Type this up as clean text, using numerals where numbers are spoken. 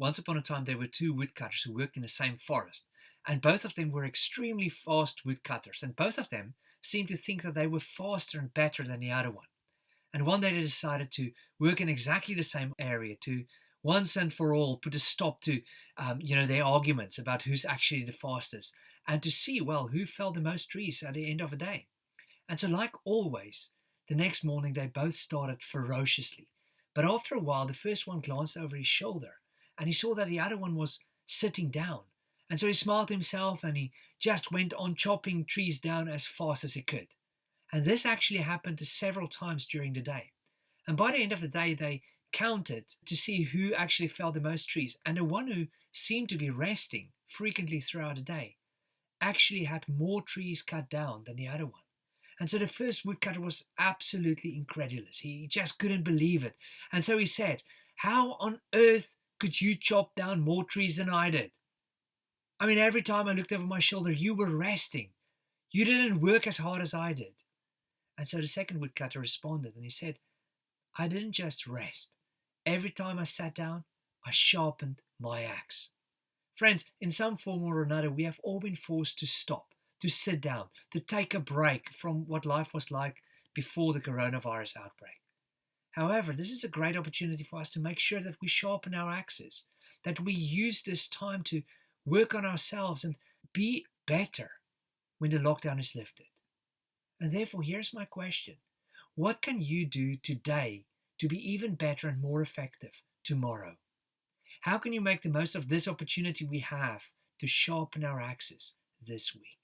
Once upon a time, there were two woodcutters who worked in the same forest, and both of them were extremely fast woodcutters, and both of them seemed to think that they were faster and better than the other one. And one day they decided to work in exactly the same area to once and for all put a stop to, their arguments about who's actually the fastest, and to see, well, who felled the most trees at the end of the day. And so, like always, the next morning they both started ferociously. But after a while, the first one glanced over his shoulder and he saw that the other one was sitting down. And so he smiled to himself and he just went on chopping trees down as fast as he could. And this actually happened several times during the day. And by the end of the day, they counted to see who actually felled the most trees. And the one who seemed to be resting frequently throughout the day actually had more trees cut down than the other one. And so the first woodcutter was absolutely incredulous. He just couldn't believe it. And so he said, "How on earth could you chop down more trees than I did? I mean, every time I looked over my shoulder, you were resting. You didn't work as hard as I did." And so the second woodcutter responded and he said, "I didn't just rest. Every time I sat down, I sharpened my axe." Friends, in some form or another, we have all been forced to stop, to sit down, to take a break from what life was like before the coronavirus outbreak. However, this is a great opportunity for us to make sure that we sharpen our axes, that we use this time to work on ourselves and be better when the lockdown is lifted. And therefore, here's my question. What can you do today to be even better and more effective tomorrow? How can you make the most of this opportunity we have to sharpen our axes this week?